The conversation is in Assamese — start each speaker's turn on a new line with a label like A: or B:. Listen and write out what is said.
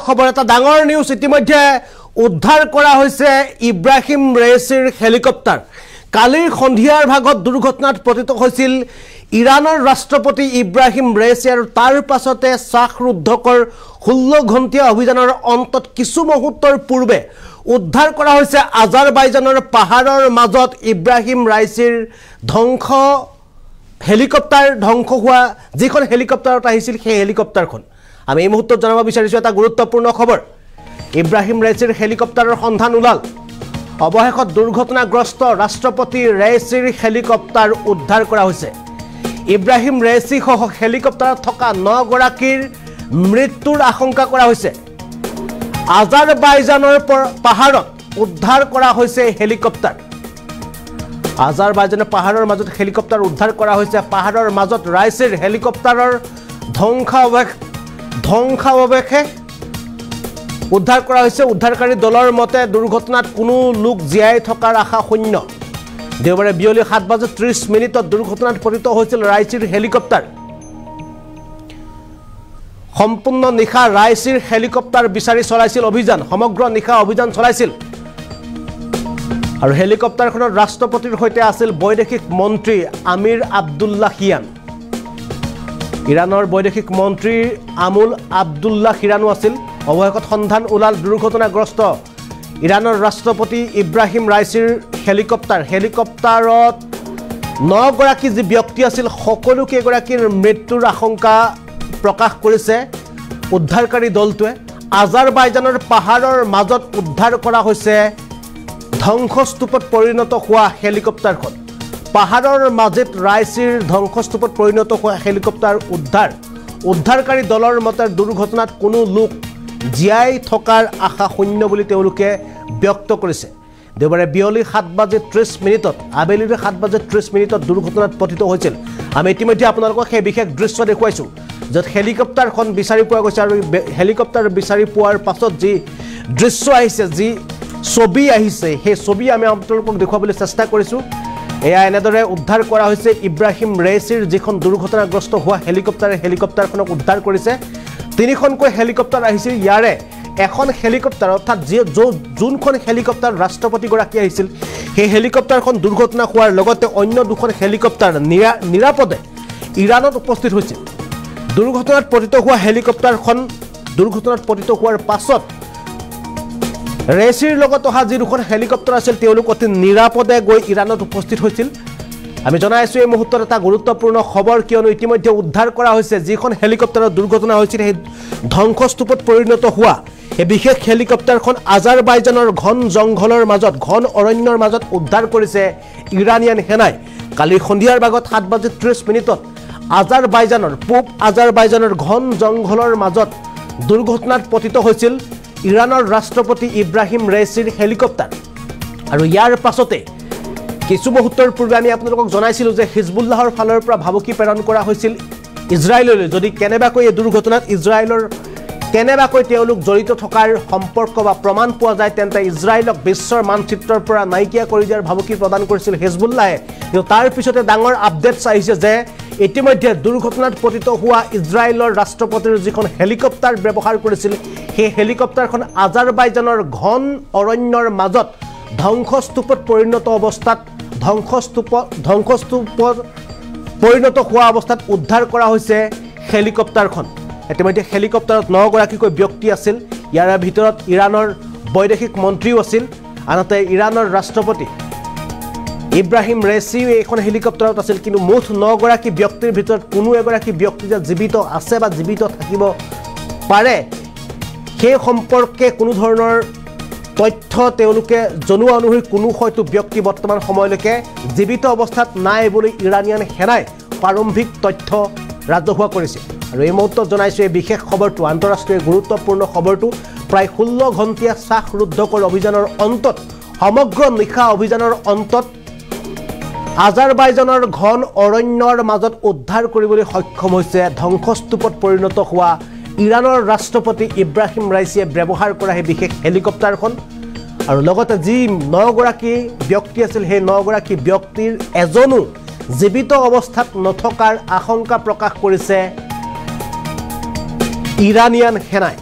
A: খবৰ এটা ডাঙৰ নিউজ ইতিমধ্যে উদ্ধাৰ কৰা হৈছে ইব্ৰাহিম ৰাইচিৰ হেলিকপ্টাৰ কালিৰ সন্ধিয়াৰ ভাগত দুৰ্ঘটনাত পতিত হৈছিল ইৰানৰ ৰাষ্ট্ৰপতি ইব্ৰাহিম ৰাইচি আৰু তাৰ পাছতে শ্বাসৰুদ্ধকৰ 16 ঘণ্টীয়া অভিযানৰ অন্তত কিছু মুহূৰ্তৰ পূৰ্বে উদ্ধাৰ কৰা হৈছে আজাৰবাইজানৰ পাহাৰৰ মাজত ইব্ৰাহিম ৰাইচিৰ ধ্বংস হেলিকপ্টাৰ ধ্বংস হোৱা যিখন হেলিকপ্টাৰত আহিছিল সেই হেলিকপ্টাৰখন আমি এই মুহূৰ্তত জানিব বিচাৰিছো এটা গুৰুত্বপূৰ্ণ খবৰ ইব্ৰাহিম ৰাইচিৰ হেলিকপ্টাৰৰ সন্ধান ওলাল অৱশেষত দুৰ্ঘটনাগ্ৰস্ত ৰাষ্ট্ৰপতি ৰাইচিৰ হেলিকপ্টাৰ উদ্ধাৰ কৰা হৈছে ইব্ৰাহিম ৰাইচি সহ হেলিকপ্টাৰত থকা 9 গৰাকীৰ মৃত্যুৰ আশংকা কৰা হৈছে আজাৰবাইজানৰ পাহাৰত উদ্ধাৰ কৰা হৈছে হেলিকপ্টাৰ আজাৰবাইজানৰ পাহাৰৰ মাজত হেলিকপ্টাৰ উদ্ধাৰ কৰা হৈছে পাহাৰৰ মাজত ৰাইচিৰ হেলিকপ্টাৰৰ ধ্বংসাৱশেষ উদ্ধাৰ কৰা হৈছে উদ্ধাৰকাৰী দলৰ মতে দুৰ্ঘটনাত কোনো লোক জীয়াই থকাৰ আশা শূন্য দেওবাৰে বিয়লি 7:30 দুৰ্ঘটনাত পতিত হৈছিল ৰাইচিৰ হেলিকপ্টাৰ সম্পূৰ্ণ নিশা ৰাইচিৰ হেলিকপ্টাৰ বিচাৰি চলাইছিল অভিযান সমগ্ৰ নিশা অভিযান চলাইছিল আৰু হেলিকপ্টাৰখনৰ ৰাষ্ট্ৰপতিৰ সৈতে আছিল বৈদেশিক মন্ত্ৰী আমিৰ আব্দুল্লাহিয়ান ইৰানৰ বৈদেশিক মন্ত্ৰী আমুল আব্দুল্লাহ হিৰানো আছিল অৱশেষত সন্ধান ওলাল দুৰ্ঘটনাগ্ৰস্ত ইৰানৰ ৰাষ্ট্ৰপতি ইব্ৰাহিম ৰাইচিৰ হেলিকপ্টাৰত 9 গৰাকী যি ব্যক্তি আছিল সকলো কেইগৰাকীৰ মৃত্যুৰ আশংকা প্ৰকাশ কৰিছে উদ্ধাৰকাৰী দলটোৱে আজাৰবাইজানৰ পাহাৰৰ মাজত উদ্ধাৰ কৰা হৈছে ধ্বংসস্তূপত পৰিণত হোৱা হেলিকপ্টাৰখন পাহাৰৰ মাজত ৰাইচিৰ ধ্বংসস্তূপত পৰিণত হোৱা হেলিকপ্টাৰ উদ্ধাৰকাৰী দলৰ মতে দুৰ্ঘটনাত কোনো লোক জীয়াই থকাৰ আশা শূন্য বুলি তেওঁলোকে ব্যক্ত কৰিছে দেওবাৰে বিয়লি 7:30 আবেলিৰ 7:30 দুৰ্ঘটনাত পতিত হৈছিল আমি ইতিমধ্যে আপোনালোকক সেই বিশেষ দৃশ্য দেখুৱাইছো য'ত হেলিকপ্টাৰখন বিচাৰি পোৱা গৈছে আৰু হেলিকপ্টাৰ বিচাৰি পোৱাৰ পাছত যি দৃশ্য আহিছে যি ছবি আহিছে সেই ছবি আমি আপোনালোকক দেখুৱাবলৈ চেষ্টা কৰিছো এয়া এনেদৰে উদ্ধাৰ কৰা হৈছে ইব্ৰাহিম ৰাইচিৰ যিখন দুৰ্ঘটনাগ্ৰস্ত হোৱা হেলিকপ্টাৰখনক উদ্ধাৰ কৰিছে তিনিখনকৈ হেলিকপ্টাৰ আহিছিল ইয়াৰে এখন হেলিকপ্টাৰ অৰ্থাৎ যোনখন হেলিকপ্টাৰ ৰাষ্ট্ৰপতি গৰাকী আহিছিল সেই হেলিকপ্টাৰখন দুৰ্ঘটনা হোৱাৰ লগতে অন্য দুখন হেলিকপ্টাৰ নিৰাপদে ইৰাণত উপস্থিত হৈছিল দুৰ্ঘটনাত পতিত হোৱা হেলিকপ্টাৰখন দুৰ্ঘটনাত পতিত হোৱাৰ পাছত ৰাইচিৰ লগত অহা যি দুখন হেলিকপ্টাৰ আছিল তেওঁলোক অতি নিৰাপদে গৈ ইৰাণত উপস্থিত হৈছিল আমি জনাইছো এই মুহূৰ্তত এটা গুৰুত্বপূৰ্ণ খবৰ কিয়নো ইতিমধ্যে উদ্ধাৰ কৰা হৈছে যিখন হেলিকপ্টাৰৰ দুৰ্ঘটনা হৈছিল সেই ধ্বংসস্তূপত পৰিণত হোৱা এই বিশেষ হেলিকপ্টাৰখন আজাৰবাইজানৰ ঘন জংঘলৰ মাজত ঘন অৰণ্যৰ মাজত উদ্ধাৰ কৰিছে ইৰানিয়ান সেনাই কালি সন্ধিয়াৰ ভাগত 7:30 আজাৰবাইজানৰ পূব আজাৰবাইজানৰ ঘন জংঘলৰ মাজত দুৰ্ঘটনাত পতিত হৈছিল ইৰানৰ ৰাষ্ট্ৰপতি ইব্ৰাহিম ৰাইচিৰ হেলিকপ্টাৰ আৰু ইয়াৰ পাছতে কিছু মুহূৰ্তৰ পূৰ্বে আমি আপোনালোকক জনাইছিলো যে হিজবুল্লাহৰ ফালৰ পৰা ভাবুকি প্ৰেৰণ কৰা হৈছিল ইজৰাইললৈ যদি কেনেবাকৈ এই দুৰ্ঘটনাত ইজৰাইলৰ কেনেবাকৈ তেওঁলোক জড়িত থকাৰ সম্পৰ্ক বা প্ৰমাণ পোৱা যায় তেন্তে ইজৰাইলক বিশ্বৰ মানচিত্ৰৰ পৰা নাইকিয়া কৰি দিয়াৰ ভাবুকি প্ৰদান কৰিছিল হিজবুল্লাহে কিন্তু তাৰ পিছতে ডাঙৰ আপডেটছ আহিছে যে ইতিমধ্যে দুৰ্ঘটনাত পতিত হোৱা ইজৰাইলৰ ৰাষ্ট্ৰপতিৰ যিখন হেলিকপ্টাৰ ব্যৱহাৰ কৰিছিল সেই হেলিকপ্টাৰখন আজাৰবাইজানৰ ঘন অৰণ্যৰ মাজত ধ্বংসস্তূপত পৰিণত অৱস্থাত পৰিণত হোৱা অৱস্থাত উদ্ধাৰ কৰা হৈছে হেলিকপ্টাৰখন ইতিমধ্যে হেলিকপ্টাৰত 9 গৰাকীকৈ ব্যক্তি আছিল ইয়াৰ ভিতৰত ইৰানৰ বৈদেশিক মন্ত্ৰীও আছিল আনহাতে ইৰানৰ ৰাষ্ট্ৰপতি ইব্ৰাহিম ৰাইচি এখন হেলিকপ্টাৰত আছিল কিন্তু মুঠ 9 গৰাকী ব্যক্তিৰ ভিতৰত কোনো এগৰাকী ব্যক্তি যে জীৱিত আছে বা জীৱিত থাকিব পাৰে সেই সম্পৰ্কে কোনো ধৰণৰ তথ্য তেওঁলোকে জনোৱা অনুসৰি কোনো হয়তো ব্যক্তি বৰ্তমান সময়লৈকে জীৱিত অৱস্থাত নাই বুলি ইৰানিয়ান সেনাই প্ৰাৰম্ভিক তথ্য ৰাজহুৱা কৰিছে আৰু এই মুহূৰ্তত জনাইছো এই বিশেষ খবৰটো আন্তঃৰাষ্ট্ৰীয় গুৰুত্বপূৰ্ণ খবৰটো প্ৰায় 16 ঘণ্টীয়া শ্বাসৰুদ্ধকৰ অভিযানৰ অন্তত সমগ্ৰ নিশা অভিযানৰ অন্তত আজাৰবাইজানৰ ঘন অৰণ্যৰ মাজত উদ্ধাৰ কৰিবলৈ সক্ষম হৈছে ধ্বংসস্তূপত পৰিণত হোৱা ইৰানৰ ৰাষ্ট্ৰপতি ইব্ৰাহিম ৰাইচিয়ে ব্যৱহাৰ কৰা সেই বিশেষ হেলিকপ্টাৰখন আৰু লগতে যি 9 গৰাকী ব্যক্তি আছিল সেই 9 গৰাকী ব্যক্তিৰ এজনো জীৱিত অৱস্থাত নথকাৰ আশংকা প্ৰকাশ কৰিছে ইৰানিয়ান সেনাই।